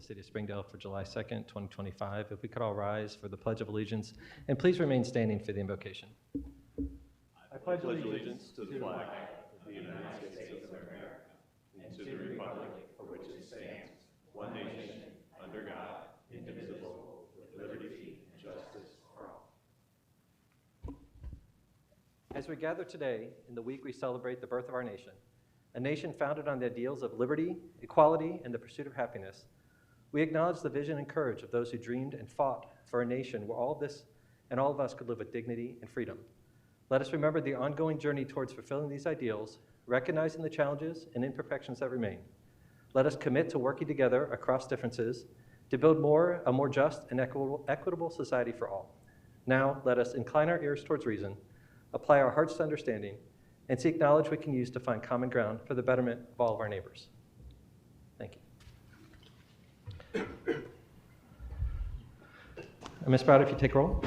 City of Springdale for July 2nd, 2025. If we could all rise for the Pledge of Allegiance, and please remain standing for the invocation. I pledge allegiance to the flag of the United States of America and to the republic for which it stands, one nation, under God, indivisible, with liberty and justice for all. As we gather today, in the week we celebrate the birth of our nation, a nation founded on the ideals of liberty, equality, and the pursuit of happiness, we acknowledge the vision and courage of those who dreamed and fought for a nation where all of this and all of us could live with dignity and freedom. Let us remember the ongoing journey towards fulfilling these ideals, recognizing the challenges and imperfections that remain. Let us commit to working together across differences to build a more just and equitable society for all. Now, let us incline our ears towards reason, apply our hearts to understanding, and seek knowledge we can use to find common ground for the betterment of all of our neighbors. Thank you. Ms. Sprout, if you take roll.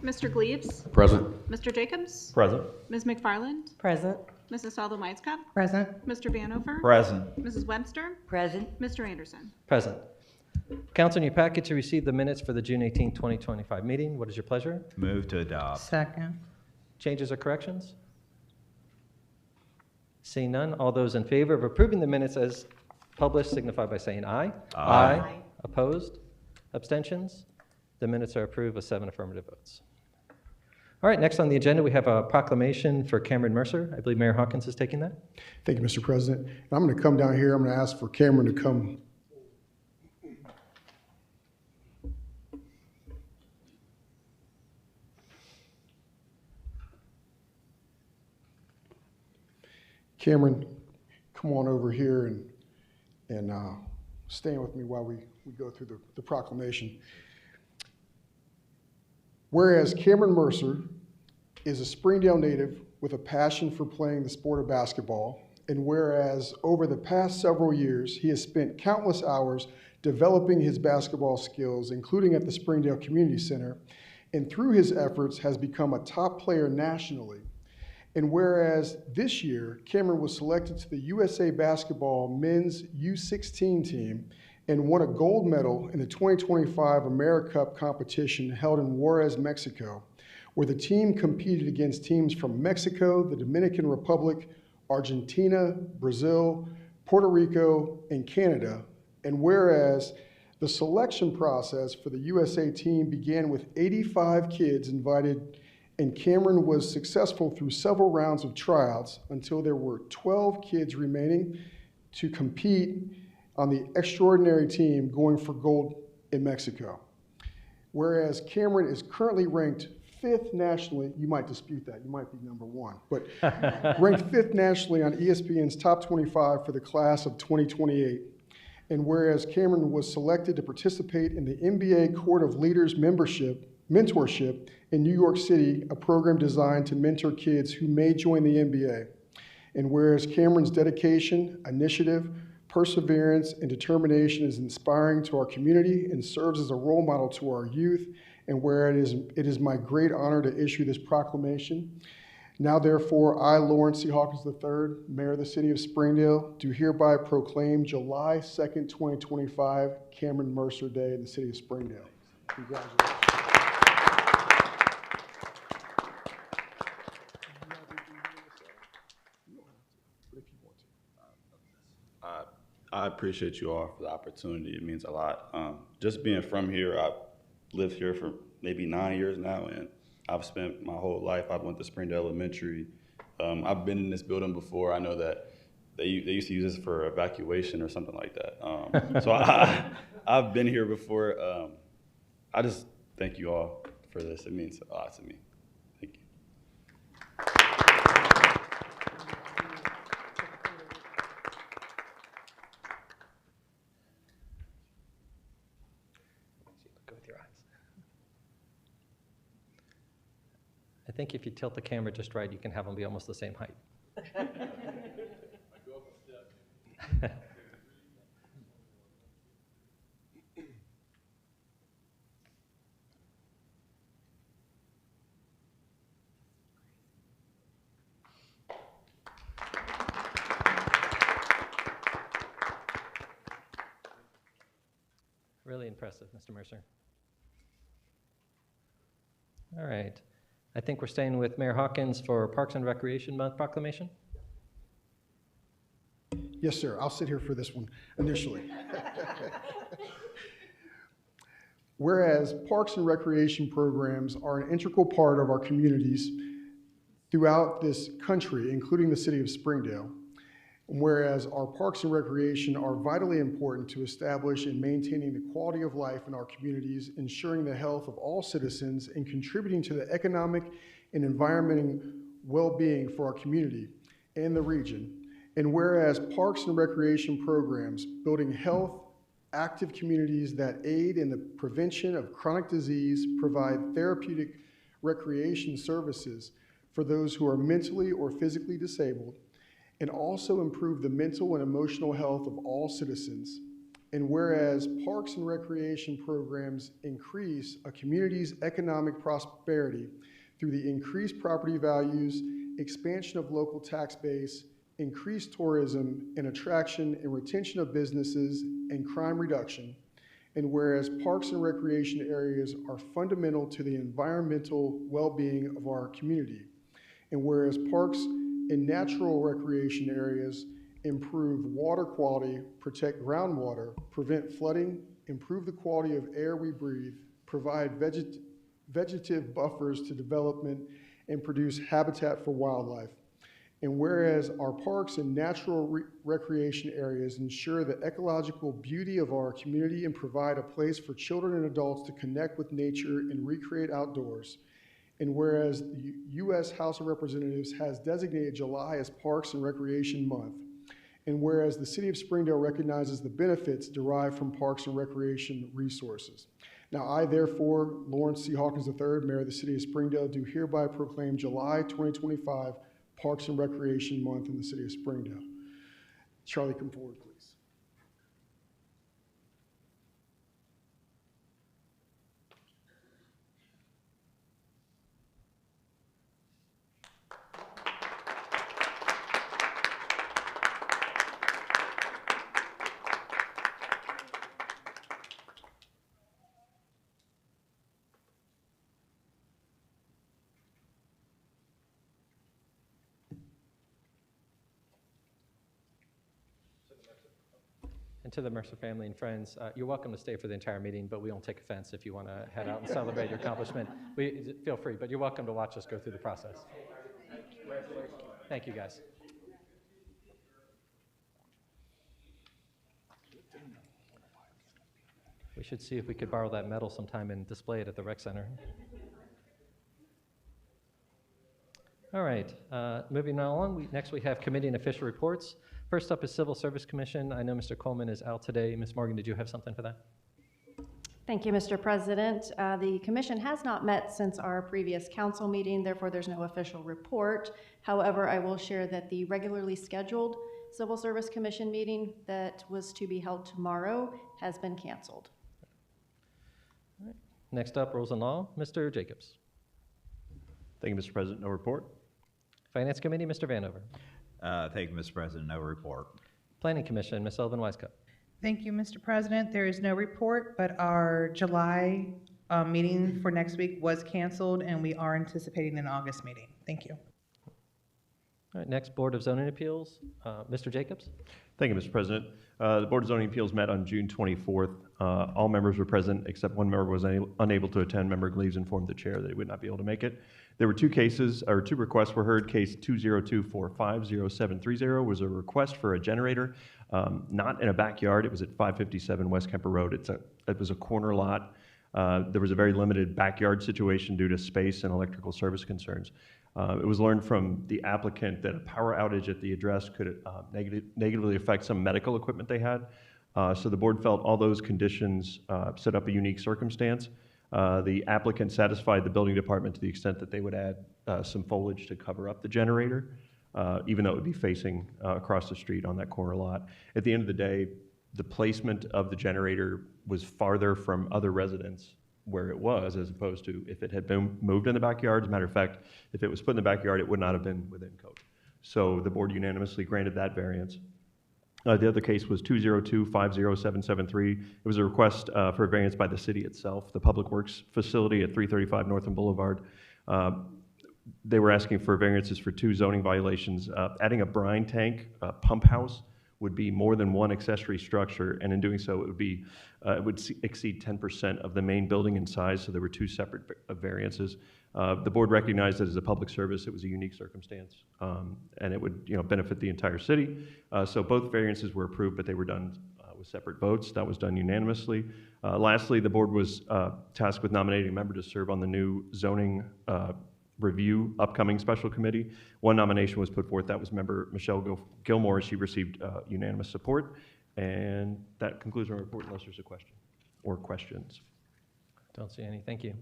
Mr. Gleaves? Present. Mr. Jacobs? Present. Ms. McFarland? Present. Mrs. Saldo-Meiskop? Present. Mr. Vanover? Present. Mrs. Webster? Present. Mr. Anderson? Present. Council, in your packet to receive the minutes for the June 18, 2025 meeting. What is your pleasure? Move to adopt. Second. Changes or corrections? Seeing none, all those in favor of approving the minutes as published signify by saying aye. Aye. Opposed? Abstentions? The minutes are approved with 7 affirmative votes. All right, next on the agenda, we have a proclamation for Cameron Mercer. I believe Mayor Hawkins is taking that. Thank you, Mr. President. And I'm going to come down here. I'm going to ask for Cameron to come. Cameron, come on over here and stand with me while we go through the proclamation. Whereas Cameron Mercer is a Springdale native with a passion for playing the sport of basketball, and whereas over the past several years, he has spent countless hours developing his basketball skills, including at the Springdale Community Center, and through his efforts has become a top player nationally. And whereas this year, Cameron was selected to the USA Basketball Men's U16 team and won a gold medal in the 2025 AmeriCup competition held in Juarez, Mexico, where the team competed against teams from Mexico, the Dominican Republic, Argentina, Brazil, Puerto Rico, and Canada. And whereas the selection process for the USA team began with 85 kids invited, and Cameron was successful through several rounds of tryouts until there were 12 kids remaining to compete on the extraordinary team going for gold in Mexico. Whereas Cameron is currently ranked 5th nationally, you might dispute that, you might be number 1, but ranked 5th nationally on ESPN's Top 25 for the class of 2028. And whereas Cameron was selected to participate in the NBA Court of Leaders mentorship in New York City, a program designed to mentor kids who may join the NBA. And whereas Cameron's dedication, initiative, perseverance, and determination is inspiring to our community and serves as a role model to our youth, and where it is my great honor to issue this proclamation. Now therefore, I, Lawrence C. Hawkins III, Mayor of the City of Springdale, do hereby proclaim July 2nd, 2025, Cameron Mercer Day in the City of Springdale. Congratulations. I appreciate you all for the opportunity. It means a lot. Just being from here, I've lived here for maybe 9 years now, and I've spent my whole life. I went to Springdale Elementary. I've been in this building before. I know that they used to use this for evacuation or something like that. So I've been here before. I just thank you all for this. It means a lot to me. Thank you. Go with your eyes. I think if you tilt the camera just right, you can have them be almost the same height. Really impressive, Mr. Mercer. All right. I think we're staying with Mayor Hawkins for Parks and Recreation Month proclamation. Yes, sir. I'll sit here for this one initially. Whereas parks and recreation programs are an integral part of our communities throughout this country, including the city of Springdale, and whereas our parks and recreation are vitally important to establish and maintaining the quality of life in our communities, ensuring the health of all citizens, and contributing to the economic and environmental well-being for our community and the region. And whereas parks and recreation programs building health, active communities that aid in the prevention of chronic disease, provide therapeutic recreation services for those who are mentally or physically disabled, and also improve the mental and emotional health of all citizens. And whereas parks and recreation programs increase a community's economic prosperity through the increased property values, expansion of local tax base, increased tourism and attraction and retention of businesses, and crime reduction. And whereas parks and recreation areas are fundamental to the environmental well-being of our community. And whereas parks and natural recreation areas improve water quality, protect groundwater, prevent flooding, improve the quality of air we breathe, provide vegetative buffers to development, and produce habitat for wildlife. And whereas our parks and natural recreation areas ensure the ecological beauty of our community and provide a place for children and adults to connect with nature and recreate outdoors. And whereas the U.S. House of Representatives has designated July as Parks and Recreation Month. And whereas the City of Springdale recognizes the benefits derived from parks and recreation resources. Now I, therefore, Lawrence C. Hawkins III, Mayor of the City of Springdale, do hereby proclaim July 2025 Parks and Recreation Month in the City of Springdale. Charlie, come forward, please. And to the Mercer family and friends, you're welcome to stay for the entire meeting, but we don't take offense if you want to head out and celebrate your accomplishment. Feel free, but you're welcome to watch us go through the process. Thank you, guys. We should see if we could borrow that medal sometime and display it at the rec center. All right, moving on. Next we have committee and official reports. First up is Civil Service Commission. I know Mr. Coleman is out today. Ms. Morgan, did you have something for that? Thank you, Mr. President. The commission has not met since our previous council meeting, therefore there's no official report. However, I will share that the regularly scheduled Civil Service Commission meeting that was to be held tomorrow has been canceled. All right. Next up, Rules and Law, Mr. Jacobs. Thank you, Mr. President. No report. Finance Committee, Mr. Vanover. Thank you, Mr. President. No report. Planning Commission, Ms. Sullivan Wisecup. Thank you, Mr. President. There is no report, but our July meeting for next week was canceled, and we are anticipating an August meeting. Thank you. All right, next, Board of Zoning Appeals, Mr. Jacobs. Thank you, Mr. President. The Board of Zoning Appeals met on June 24th. All members were present except one member was unable to attend. Member Gleaves informed the chair that he would not be able to make it. There were two requests were heard. Case 202450730 was a request for a generator, not in a backyard. It was at 557 West Kemper Road. It was a corner lot. There was a very limited backyard situation due to space and electrical service concerns. It was learned from the applicant that a power outage at the address could negatively affect some medical equipment they had. So the board felt all those conditions set up a unique circumstance. The applicant satisfied the building department to the extent that they would add some foliage to cover up the generator, even though it would be facing across the street on that corner lot. At the end of the day, the placement of the generator was farther from other residents where it was, as opposed to if it had been moved in the backyard. As a matter of fact, if it was put in the backyard, it would not have been within code. So the board unanimously granted that variance. The other case was 202-50773. It was a request for a variance by the city itself, the Public Works facility at 335 Northern Boulevard. They were asking for variances for 2 zoning violations. Adding a brine tank, pump house, would be more than one accessory structure, and in doing so, it would exceed 10% of the main building in size, so there were 2 separate variances. The board recognized that as a public service, it was a unique circumstance, and it would benefit the entire city. So both variances were approved, but they were done with separate votes. That was done unanimously. Lastly, the board was tasked with nominating a member to serve on the new zoning review upcoming special committee. One nomination was put forth. That was member Michelle Gilmore. She received unanimous support. And that concludes my report unless there's a question or questions. Don't see any. Thank you.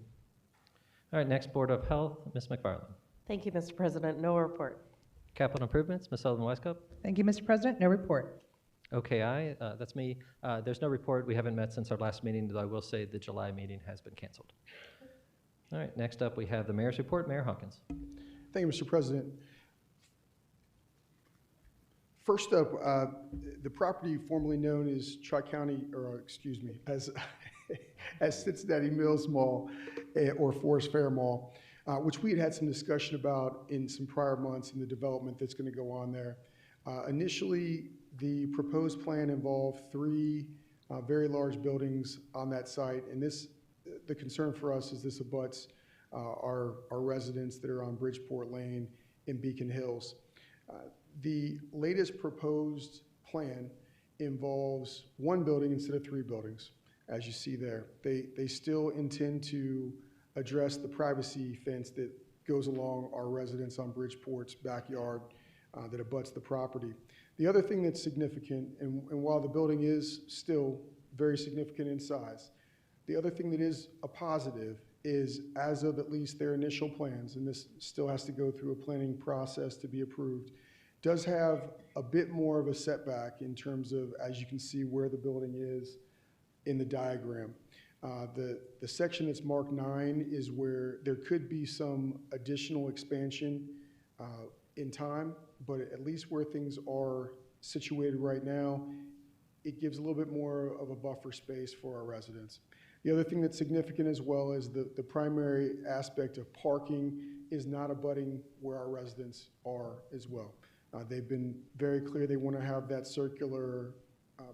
All right, next, Board of Health, Ms. McFarland. Thank you, Mr. President. No report. Capital Improvements, Ms. Sullivan Weisskopf. Thank you, Mr. President. No report. OKI, that's me. There's no report. We haven't met since our last meeting, though I will say the July meeting has been canceled. All right, next up we have the mayor's report. Mayor Hawkins. Thank you, Mr. President. First up, the property formerly known as as Cincinnati Mills Mall or Forest Fair Mall, which we had some discussion about in some prior months in the development that's going to go on there. Initially, the proposed plan involved 3 very large buildings on that site, and the concern for us is this abuts our residents that are on Bridgeport Lane in Beacon Hills. The latest proposed plan involves 1 building instead of 3 buildings, as you see there. They still intend to address the privacy fence that goes along our residents on Bridgeport's backyard that abuts the property. The other thing that's significant, and while the building is still very significant in size, the other thing that is a positive is, as of at least their initial plans, and this still has to go through a planning process to be approved, does have a bit more of a setback in terms of, as you can see, where the building is in the diagram. The section that's marked 9 is where there could be some additional expansion in time, but at least where things are situated right now, it gives a little bit more of a buffer space for our residents. The other thing that's significant as well is the primary aspect of parking is not abutting where our residents are as well. They've been very clear they want to have that circular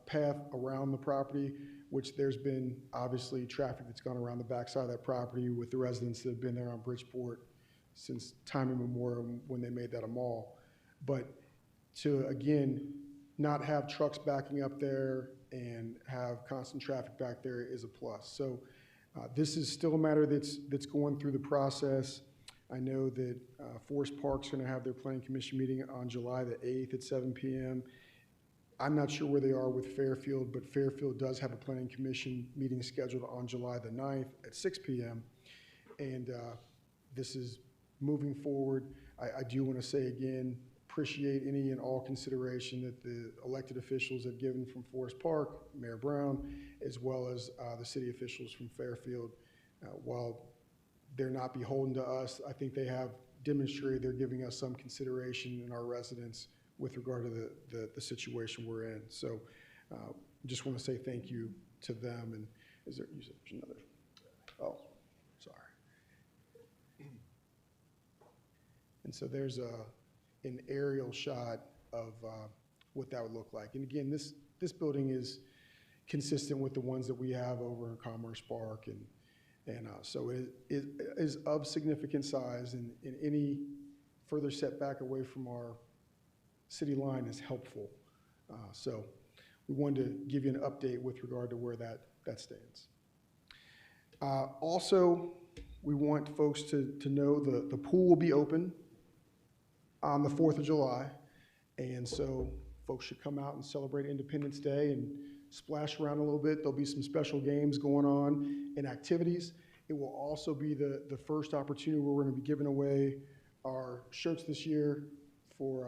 path around the property, which there's been obviously traffic that's gone around the backside of that property with the residents that have been there on Bridgeport since time immemorial when they made that a mall. But to, again, not have trucks backing up there and have constant traffic back there is a plus. So this is still a matter that's going through the process. I know that Forest Park's going to have their Planning Commission meeting on July the 8th at 7 p.m. I'm not sure where they are with Fairfield, but Fairfield does have a Planning Commission meeting scheduled on July the 9th at 6 p.m. And this is moving forward. I do want to say again, appreciate any and all consideration that the elected officials have given from Forest Park, Mayor Brown, as well as the city officials from Fairfield. While they're not beholden to us, I think they have demonstrated they're giving us some consideration in our residents with regard to the situation we're in. So just want to say thank you to them. And is there, you said there's another, oh, sorry. And so there's an aerial shot of what that would look like. And again, this building is consistent with the ones that we have over in Commerce Park, and so it is of significant size, and any further setback away from our city line is helpful. So we wanted to give you an update with regard to where that stands. Also, we want folks to know the pool will be open on the 4th of July, and so folks should come out and celebrate Independence Day and splash around a little bit. There'll be some special games going on and activities. It will also be the first opportunity where we're going to be giving away our shirts this year for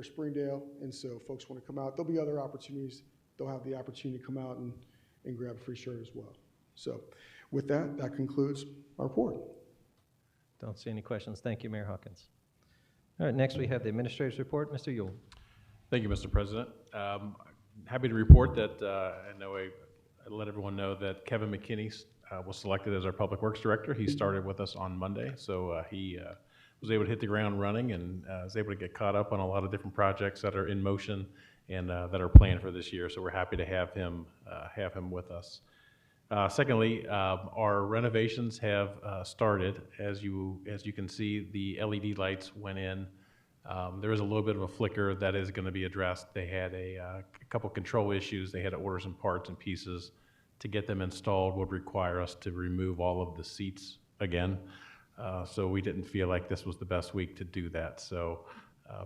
Springdale, and so folks want to come out. There'll be other opportunities. They'll have the opportunity to come out and grab a free shirt as well. So with that concludes our report. Don't see any questions. Thank you, Mayor Hawkins. All right, next we have the administrator's report. Mr. Yule. Thank you, Mr. President. Happy to report that I let everyone know that Kevin McKinney was selected as our Public Works Director. He started with us on Monday, so he was able to hit the ground running and was able to get caught up on a lot of different projects that are in motion and that are planned for this year. So we're happy to have him with us. Secondly, our renovations have started. As you can see, the LED lights went in. There is a little bit of a flicker that is going to be addressed. They had a couple control issues. They had to order some parts and pieces. To get them installed would require us to remove all of the seats again. So we didn't feel like this was the best week to do that. So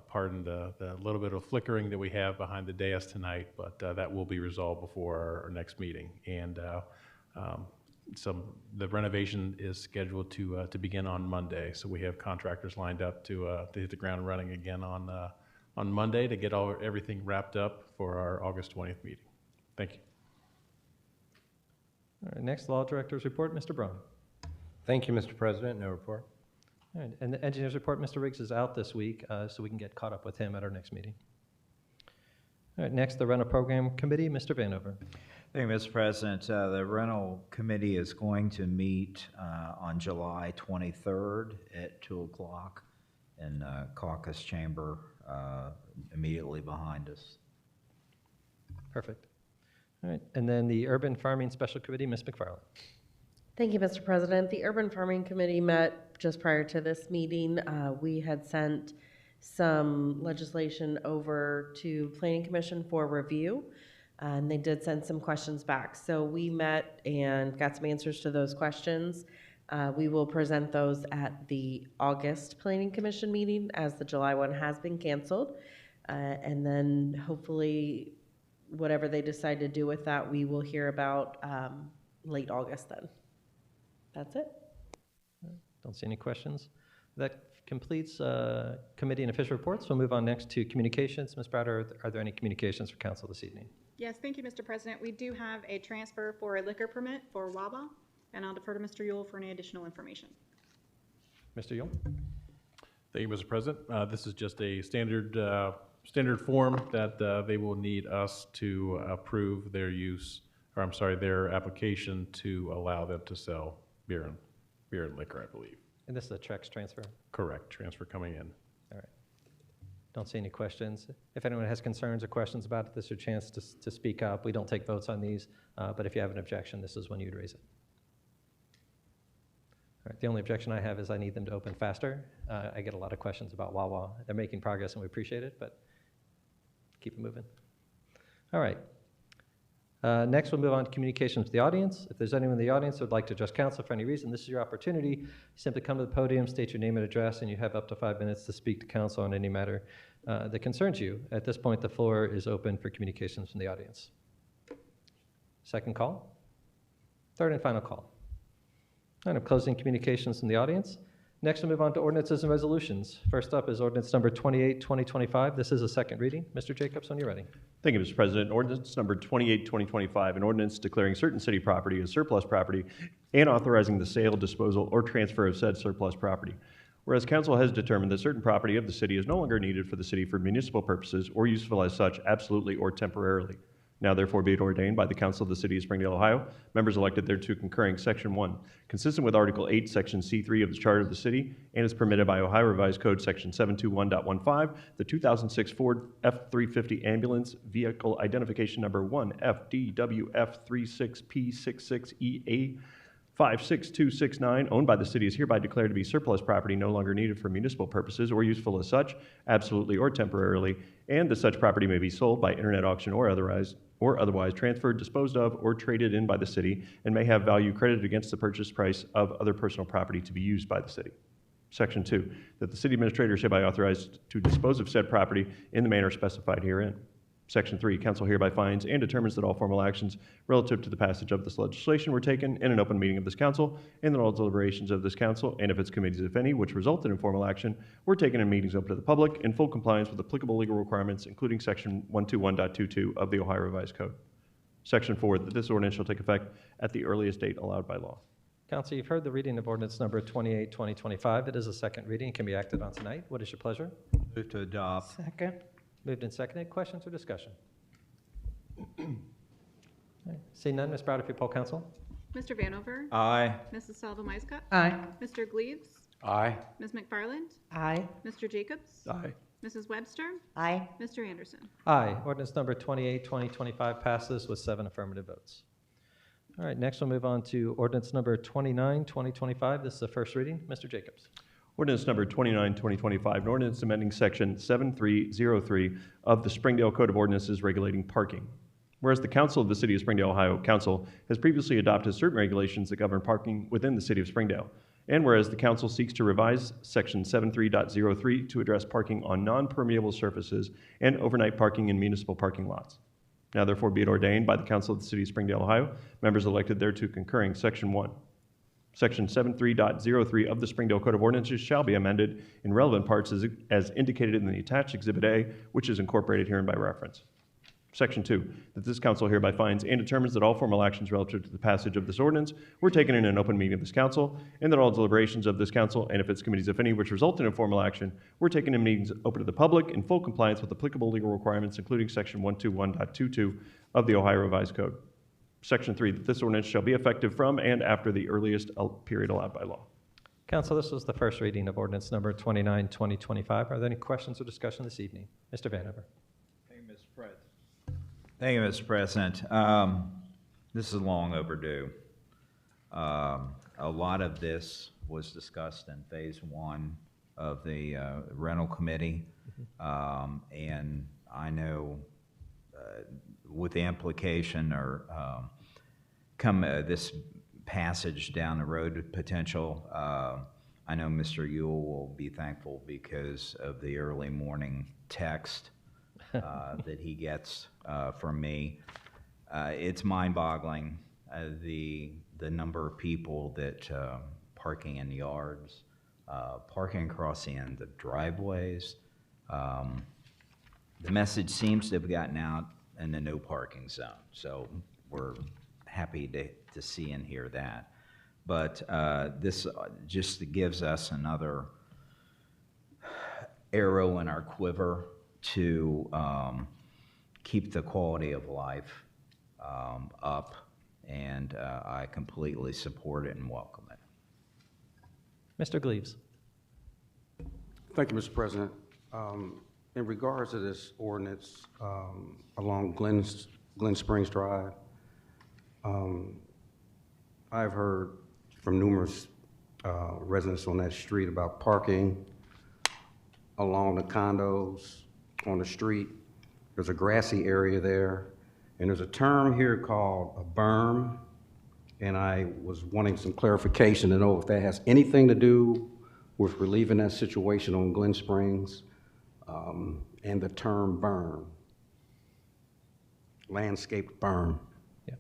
pardon the little bit of flickering that we have behind the dais tonight, but that will be resolved before our next meeting. And the renovation is scheduled to begin on Monday. So we have contractors lined up to hit the ground running again on Monday to get everything wrapped up for our August 20th meeting. Thank you. All right, next, Law Director's report, Mr. Braun. Thank you, Mr. President. No report. All right, and the engineer's report, Mr. Riggs is out this week, so we can get caught up with him at our next meeting. All right, next, the Rental Program Committee, Mr. Vanover. Thank you, Mr. President. The rental committee is going to meet on July 23rd at 2 o'clock in caucus chamber immediately behind us. Perfect. All right, and then the Urban Farming Special Committee, Ms. McFarland. Thank you, Mr. President. The Urban Farming Committee met just prior to this meeting. We had sent some legislation over to Planning Commission for review, and they did send some questions back. So we met and got some answers to those questions. We will present those at the August Planning Commission meeting, as the July one has been canceled. And then hopefully whatever they decide to do with that, we will hear about late August then. That's it. Don't see any questions. That completes committee and official reports. We'll move on next to communications. Ms. Browder, are there any communications for council this evening? Yes, thank you, Mr. President. We do have a transfer for a liquor permit for Wawa, and I'll defer to Mr. Yule for any additional information. Mr. Yule? Thank you, Mr. President. This is just a standard form that they will need us to approve their use, or I'm sorry, their application to allow them to sell beer and liquor, I believe. And this is a Trex transfer? Correct, transfer coming in. All right. Don't see any questions. If anyone has concerns or questions about it, this is your chance to speak up. We don't take votes on these, but if you have an objection, this is when you'd raise it. All right, the only objection I have is I need them to open faster. I get a lot of questions about Wawa. They're making progress and we appreciate it, but keep it moving. All right. Next, we'll move on to communications with the audience. If there's anyone in the audience who would like to address council for any reason, this is your opportunity. Simply come to the podium, state your name and address, and you have up to 5 minutes to speak to council on any matter that concerns you. At this point, the floor is open for communications from the audience. Second call. Third and final call. And I'm closing communications from the audience. Next, we'll move on to ordinances and resolutions. First up is ordinance number 28, 2025. This is a second reading. Mr. Jacobs, when you're ready. Thank you, Mr. President. Ordinance number 28, 2025, an ordinance declaring certain city property as surplus property and authorizing the sale, disposal, or transfer of said surplus property. Whereas council has determined that certain property of the city is no longer needed for the city for municipal purposes or useful as such, absolutely or temporarily. Now therefore be it ordained by the Council of the City of Springdale, Ohio, members elected thereto concurring, Section 1, consistent with Article 8, Section C3 of the Charter of the City, and is permitted by Ohio Revised Code Section 721.15, the 2006 Ford F-350 ambulance vehicle identification number 1FDWF36P66EA 56269, owned by the city, is hereby declared to be surplus property no longer needed for municipal purposes or useful as such, absolutely or temporarily, and that such property may be sold by internet auction or otherwise transferred, disposed of, or traded in by the city, and may have value credited against the purchase price of other personal property to be used by the city. Section 2, that the city administrator is hereby authorized to dispose of said property in the manner specified herein. Section 3, council hereby finds and determines that all formal actions relative to the passage of this legislation were taken in an open meeting of this council, and that all deliberations of this council, and of its committees, if any, which resulted in formal action, were taken in meetings open to the public in full compliance with applicable legal requirements, including Section 121.22 of the Ohio Revised Code. Section 4, that this ordinance shall take effect at the earliest date allowed by law. Council, you've heard the reading of ordinance number 28, 2025. It is a second reading. It can be acted on tonight. What is your pleasure? Move to adopt. Second. Moved and seconded. Questions or discussion? Seeing none, Ms. Brown, if you poll council. Mr. Vanover? Aye. Mrs. Seldom Iscott? Aye. Mr. Gleaves? Aye. Ms. McFarland? Aye. Mr. Jacobs? Aye. Mrs. Webster? Aye. Mr. Anderson? Aye. Ordinance number 28, 2025 passes with 7 affirmative votes. All right, next we'll move on to ordinance number 29, 2025. This is the first reading. Mr. Jacobs. Ordinance number 29, 2025, an ordinance amending section 7303 of the Springdale Code of Ordinances regulating parking. Whereas the Council of the City of Springdale, Ohio Council has previously adopted certain regulations that govern parking within the City of Springdale. And whereas the Council seeks to revise section 73.03 to address parking on non-permeable surfaces and overnight parking in municipal parking lots. Now therefore be it ordained by the Council of the City of Springdale, Ohio, members elected thereto concurring, section 1. Section 73.03 of the Springdale Code of Ordinances shall be amended in relevant parts as indicated in the attached Exhibit A, which is incorporated herein by reference. Section 2, that this council hereby finds and determines that all formal actions relative to the passage of this ordinance were taken in an open meeting of this council, and that all deliberations of this council, and of its committees, if any, which resulted in formal action, were taken in meetings open to the public in full compliance with applicable legal requirements, including Section 121.22 of the Ohio Revised Code. Section 3, that this ordinance shall be effective from and after the earliest period allowed by law. Council, this was the first reading of ordinance number 29, 2025. Are there any questions or discussion this evening? Mr. Vanover. Thank you, Mr. President. Thank you, Mr. President. This is long overdue. A lot of this was discussed in phase 1 of the rental committee. And I know with the implication or this passage down the road potential, I know Mr. Yule will be thankful because of the early morning text that he gets from me. It's mind-boggling, the number of people that parking in yards, parking across the end of driveways. The message seems to have gotten out in the no parking zone, so we're happy to see and hear that. But this just gives us another arrow in our quiver to keep the quality of life up, and I completely support it and welcome it. Mr. Gleaves. Thank you, Mr. President. In regards to this ordinance along Glen Springs Drive, I've heard from numerous residents on that street about parking along the condos on the street. There's a grassy area there, and there's a term here called a berm, and I was wanting some clarification to know if that has anything to do with relieving that situation on Glen Springs and the term berm, landscaped berm. Yeah.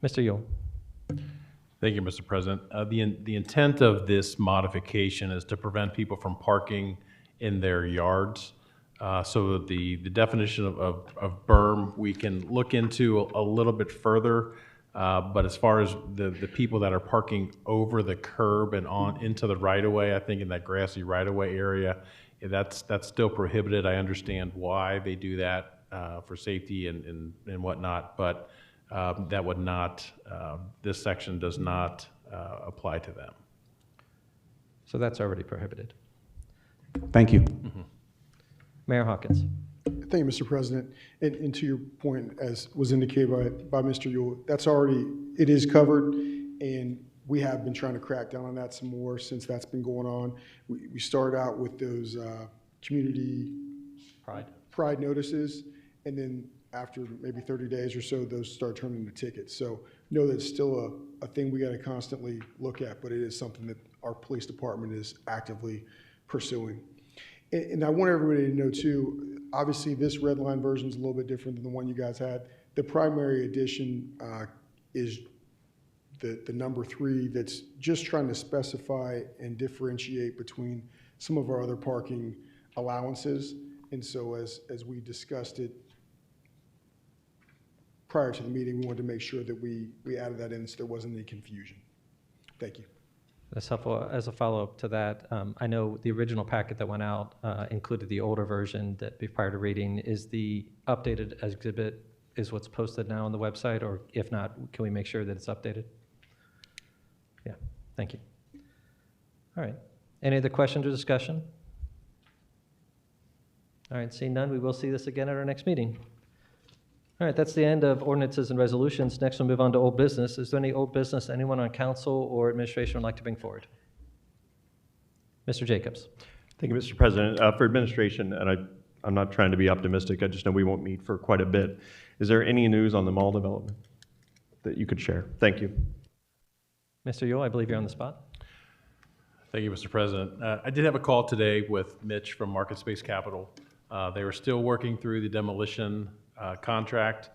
Mr. Yule. Thank you, Mr. President. The intent of this modification is to prevent people from parking in their yards. So the definition of berm, we can look into a little bit further, but as far as the people that are parking over the curb and on into the right-of-way, I think in that grassy right-of-way area, that's still prohibited. I understand why they do that for safety and whatnot, but that would not, this section does not apply to them. So that's already prohibited. Thank you. Mm-hmm. Mayor Hawkins. Thank you, Mr. President. And to your point, as was indicated by Mr. Yule, it is covered, and we have been trying to crack down on that some more since that's been going on. We started out with those community pride notices, and then after maybe 30 days or so, those start turning into tickets. So know that it's still a thing we got to constantly look at, but it is something that our police department is actively pursuing. And I want everybody to know too, obviously this red line version is a little bit different than the one you guys had. The primary addition is the number 3 that's just trying to specify and differentiate between some of our other parking allowances. And so as we discussed it prior to the meeting, we wanted to make sure that we added that in so there wasn't any confusion. Thank you. That's helpful. As a follow-up to that, I know the original packet that went out included the older version that prior to reading. Is the updated exhibit is what's posted now on the website, or if not, can we make sure that it's updated? Yeah, thank you. All right. Any other questions or discussion? All right, seeing none, we will see this again at our next meeting. All right, that's the end of ordinances and resolutions. Next, we'll move on to old business. Is there any old business anyone on council or administration would like to bring forward? Mr. Jacobs. Thank you, Mr. President. For administration, and I'm not trying to be optimistic, I just know we won't meet for quite a bit. Is there any news on the mall development that you could share? Thank you. Mr. Yule, I believe you're on the spot. Thank you, Mr. President. I did have a call today with Mitch from Market Space Capital. They were still working through the demolition contract.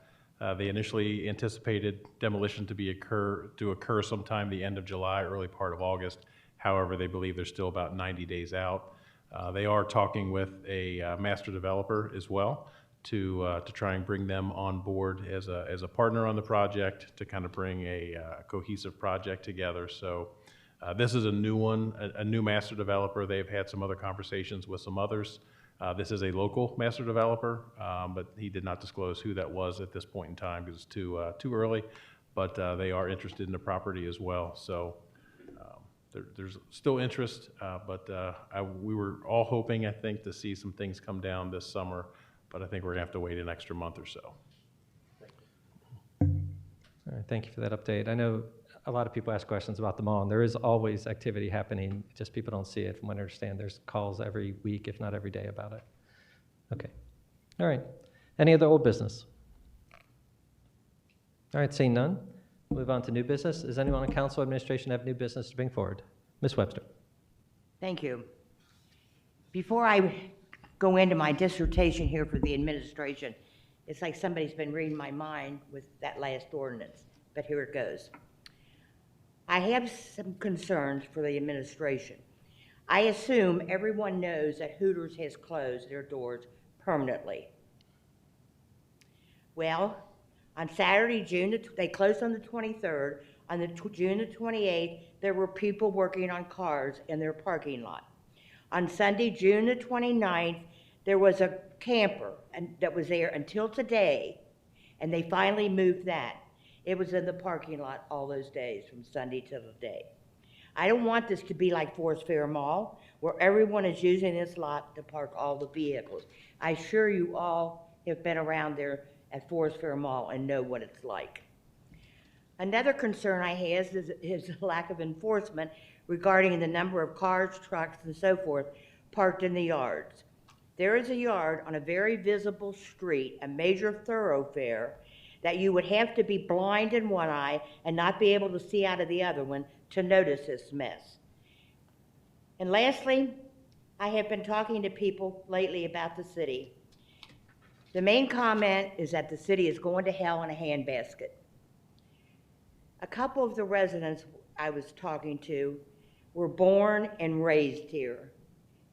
They initially anticipated demolition to occur sometime the end of July, early part of August. However, they believe they're still about 90 days out. They are talking with a master developer as well to try and bring them on board as a partner on the project to kind of bring a cohesive project together. So this is a new one, a new master developer. They've had some other conversations with some others. This is a local master developer, but he did not disclose who that was at this point in time because it's too early. But they are interested in the property as well. So there's still interest, but we were all hoping, I think, to see some things come down this summer. But I think we're gonna have to wait an extra month or so. All right, thank you for that update. I know a lot of people ask questions about the mall, and there is always activity happening, just people don't see it. From what I understand, there's calls every week, if not every day, about it. Okay. All right. Any other old business? All right, seeing none, move on to new business. Does anyone on council or administration have new business to bring forward? Ms. Webster. Thank you. Before I go into my dissertation here for the administration, it's like somebody's been reading my mind with that last ordinance, but here it goes. I have some concerns for the administration. I assume everyone knows that Hooters has closed their doors permanently. Well, on Saturday, they closed on the 23rd. On June the 28th, there were people working on cars in their parking lot. On Sunday, June the 29th, there was a camper that was there until today, and they finally moved that. It was in the parking lot all those days, from Sunday to the day. I don't want this to be like Forest Fair Mall, where everyone is using this lot to park all the vehicles. I'm sure you all have been around there at Forest Fair Mall and know what it's like. Another concern I have is the lack of enforcement regarding the number of cars, trucks, and so forth parked in the yards. There is a yard on a very visible street, a major thoroughfare, that you would have to be blind in one eye and not be able to see out of the other one to notice this mess. And lastly, I have been talking to people lately about the city. The main comment is that the city is going to hell in a handbasket. A couple of the residents I was talking to were born and raised here,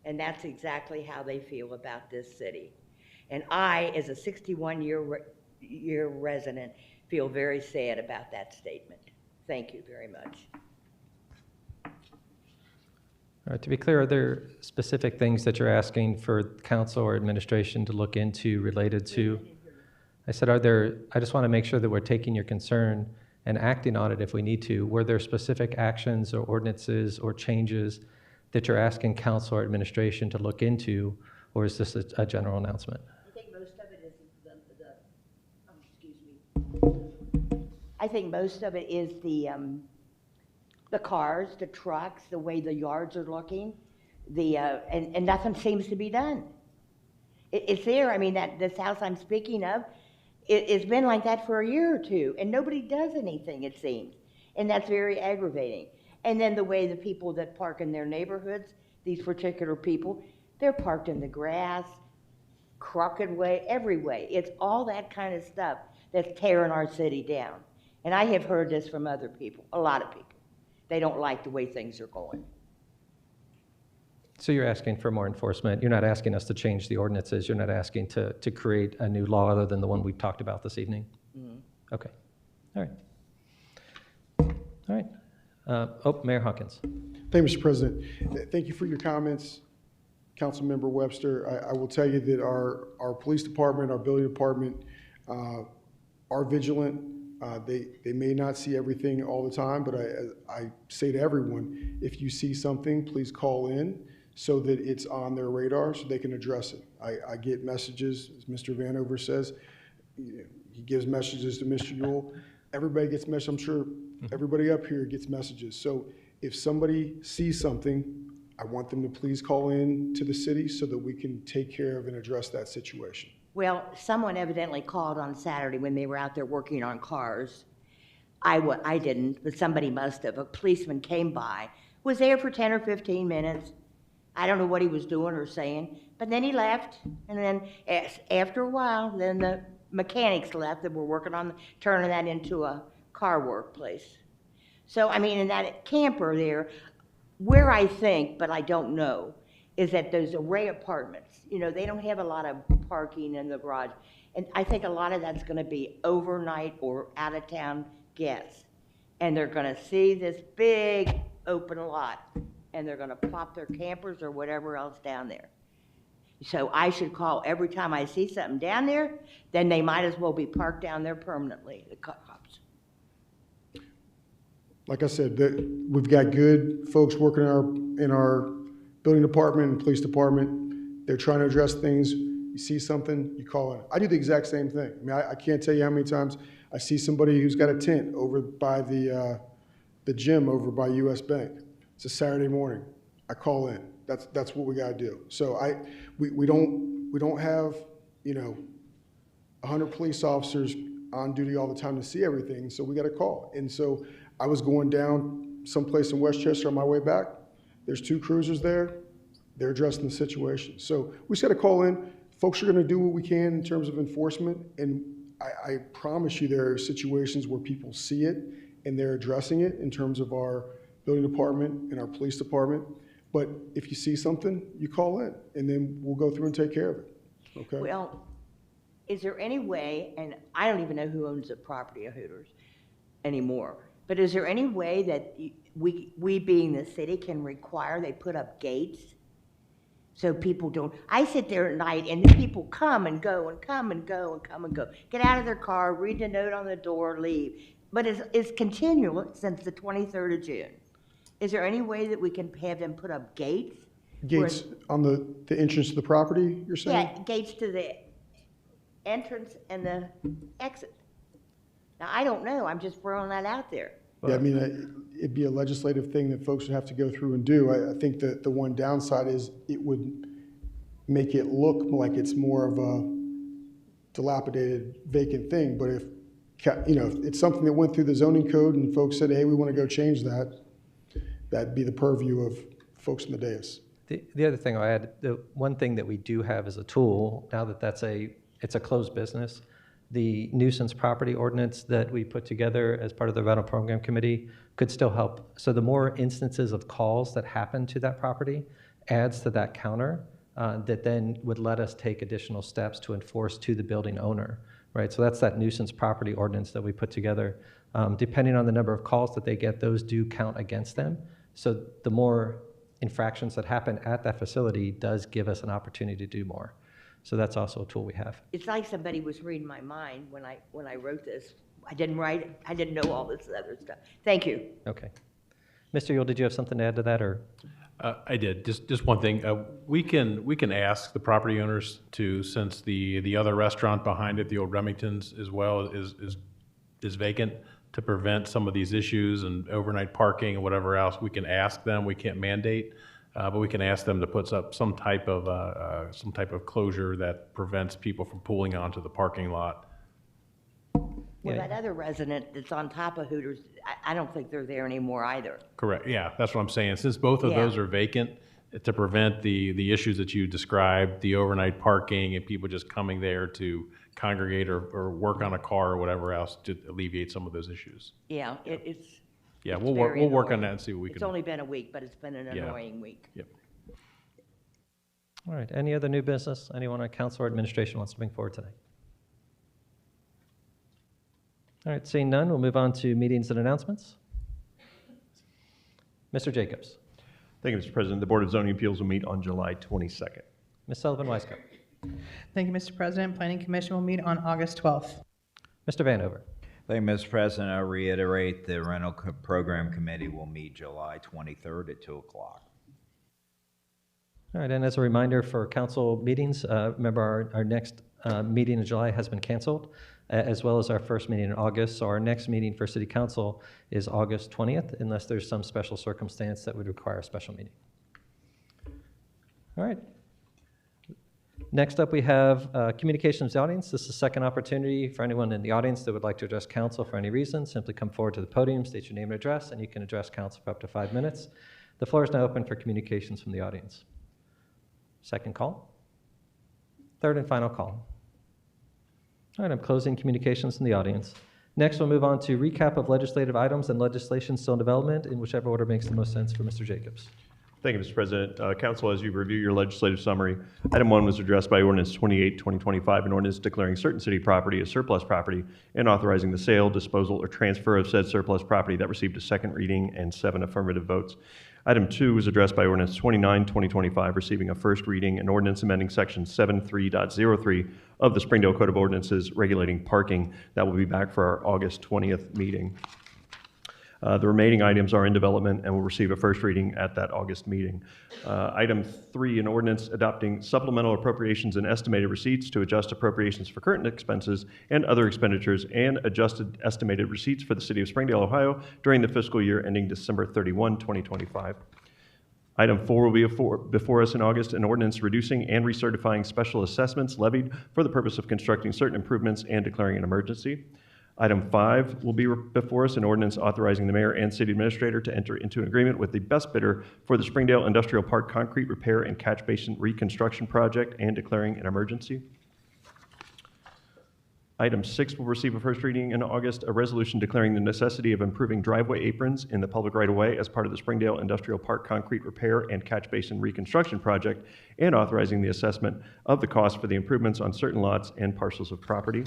and that's exactly how they feel about this city. And I, as a 61-year resident, feel very sad about that statement. Thank you very much. All right, to be clear, are there specific things that you're asking for council or administration to look into related to? I said, I just want to make sure that we're taking your concern and acting on it if we need to. Were there specific actions or ordinances or changes that you're asking council or administration to look into, or is this a general announcement? I think most of it is I think most of it is the cars, the trucks, the way the yards are looking, and nothing seems to be done. It's there. I mean, this house I'm speaking of, it's been like that for a year or two, and nobody does anything, it seems, and that's very aggravating. And then the way the people that park in their neighborhoods, these particular people, they're parked in the grass, crooked way, every way. It's all that kind of stuff that's tearing our city down. And I have heard this from other people, a lot of people. They don't like the way things are going. So you're asking for more enforcement. You're not asking us to change the ordinances. You're not asking to create a new law other than the one we've talked about this evening? Mm-hmm. Okay. All right. All right. Mayor Hawkins. Thank you, Mr. President. Thank you for your comments, Councilmember Webster. I will tell you that our police department, our building department are vigilant. They may not see everything all the time, but I say to everyone, if you see something, please call in so that it's on their radar so they can address it. I get messages, as Mr. Vanover says, he gives messages to Mr. Yule. Everybody gets messages. I'm sure everybody up here gets messages. So if somebody sees something, I want them to please call in to the city so that we can take care of and address that situation. Well, someone evidently called on Saturday when they were out there working on cars. I didn't, but somebody must have. A policeman came by, was there for 10 or 15 minutes. I don't know what he was doing or saying, but then he left. And then after a while, then the mechanics left that were working on turning that into a car workplace. So, I mean, in that camper there, where I think, but I don't know, is that those array apartments, you know, they don't have a lot of parking in the garage. And I think a lot of that's gonna be overnight or out-of-town guests. And they're gonna see this big open lot, and they're gonna plop their campers or whatever else down there. So I should call every time I see something down there, then they might as well be parked down there permanently, the cops. Like I said, we've got good folks working in our building department and police department. They're trying to address things. You see something, you call in. I do the exact same thing. I mean, I can't tell you how many times I see somebody who's got a tent over by the gym over by US Bank. It's a Saturday morning. I call in. That's what we got to do. So we don't have, you know, 100 police officers on duty all the time to see everything. So we got to call. And so I was going down someplace in Westchester on my way back. There's 2 cruisers there. They're addressing the situation. So we just got to call in. Folks are going to do what we can in terms of enforcement. And I promise you there are situations where people see it and they're addressing it in terms of our building department and our police department. But if you see something, you call in, and then we'll go through and take care of it, okay? Well, is there any way, and I don't even know who owns the property of Hooters anymore, but is there any way that we being the city can require they put up gates so people don't, I sit there at night and the people come and go and come and go and come and go, get out of their car, read the note on the door, leave. But it's continual since the 23rd of June. Is there any way that we can have them put up gates? Gates on the entrance to the property, you're saying? Yeah, gates to the entrance and the exit. Now, I don't know, I'm just throwing that out there. Yeah, I mean, it'd be a legislative thing that folks would have to go through and do. I think that the one downside is it would make it look like it's more of a dilapidated, vacant thing. But if, you know, if it's something that went through the zoning code and folks said, hey, we want to go change that, that'd be the purview of folks in the dais. The other thing I'll add, the one thing that we do have as a tool, now that it's a closed business, the nuisance property ordinance that we put together as part of the rental program committee could still help. So the more instances of calls that happen to that property adds to that counter that then would let us take additional steps to enforce to the building owner, right? So that's that nuisance property ordinance that we put together. Depending on the number of calls that they get, those do count against them. So the more infractions that happen at that facility does give us an opportunity to do more. So that's also a tool we have. It's like somebody was reading my mind when I wrote this. I didn't write it. I didn't know all this other stuff. Thank you. Okay. Mr. Yule, did you have something to add to that, or? I did. Just one thing. We can ask the property owners to, since the other restaurant behind it, the old Remington's as well, is vacant, to prevent some of these issues and overnight parking and whatever else. We can ask them. We can't mandate, but we can ask them to put up some type of closure that prevents people from pulling onto the parking lot. Well, that other resident that's on top of Hooters, I don't think they're there anymore either. Correct. Yeah, that's what I'm saying. Since both of those are vacant, to prevent the issues that you described, the overnight parking and people just coming there to congregate or work on a car or whatever else, to alleviate some of those issues. Yeah, it's. Yeah, it's we'll work on that and see what we can. It's only been a week, but it's been an annoying week. Yep. All right. Any other new business? Anyone on council or administration wants to bring forward today? All right. Seeing none, we'll move on to meetings and announcements. Mr. Jacobs. Thank you, Mr. President. The Board of Zoning Appeals will meet on July 22nd. Ms. Sullivan-Weiskamp. Thank you, Mr. President. Planning Commission will meet on August 12th. Mr. Vanover. Thank you, Mr. President. I reiterate the Program Committee will meet July 23rd at 2 o'clock. All right, and as a reminder for council meetings, remember our next meeting in July has been canceled, as well as our first meeting in August. So our next meeting for City Council is August 20th, unless there's some special circumstance that would require a special meeting. All right. Next up, we have communications to the audience. This is the second opportunity for anyone in the audience that would like to address council for any reason. Simply come forward to the podium, state your name and address, and you can address council for up to 5 minutes. The floor is now open for communications from the audience. Second call. Third and final call. All right, I'm closing communications from the audience. Next, we'll move on to recap of legislative items and legislation still in development, in whichever order makes the most sense for Mr. Jacobs. Thank you, Mr. President. Council, as you review your legislative summary, item 1 was addressed by Ordinance 28, 2025, an ordinance declaring certain city property as surplus property and authorizing the sale, disposal, or transfer of said surplus property that received a second reading and 7 affirmative votes. Item 2 was addressed by Ordinance 29, 2025, receiving a first reading, an ordinance amending Section 73.03 of the Springdale Code of Ordinances regulating parking. That will be back for our August 20th meeting. The remaining items are in development and will receive a first reading at that August meeting. Item 3, an ordinance adopting supplemental appropriations and estimated receipts to adjust appropriations for current expenses and other expenditures and adjusted estimated receipts for the City of Springdale, Ohio during the fiscal year ending December 31, 2025. Item 4 will be before us in August, an ordinance reducing and recertifying special assessments levied for the purpose of constructing certain improvements and declaring an emergency. Item 5 will be before us, an ordinance authorizing the mayor and city administrator to enter into an agreement with the best bidder for the Springdale Industrial Park concrete repair and catch basin reconstruction project and declaring an emergency. Item 6 will receive a first reading in August, a resolution declaring the necessity of improving driveway aprons in the public right-of-way as part of the Springdale Industrial Park concrete repair and catch basin reconstruction project and authorizing the assessment of the cost for the improvements on certain lots and parcels of property.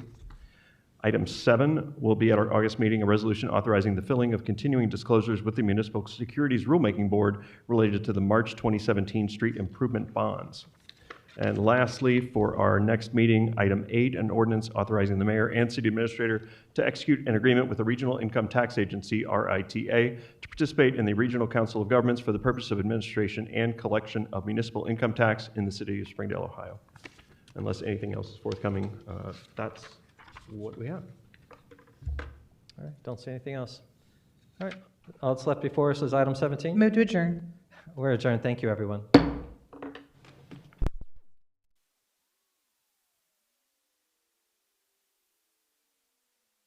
Item 7 will be at our August meeting, a resolution authorizing the filling of continuing disclosures with the Municipal Securities Rulemaking Board related to the March 2017 street improvement bonds. And lastly, for our next meeting, item 8, an ordinance authorizing the mayor and city administrator to execute an agreement with the Regional Income Tax Agency, RITA, to participate in the Regional Council of Governments for the purpose of administration and collection of municipal income tax in the city of Springdale, Ohio. Unless anything else is forthcoming, that's what we have. All right, don't see anything else. All right, all that's left before us is item 17. Move to adjourn. We're adjourned. Thank you, everyone.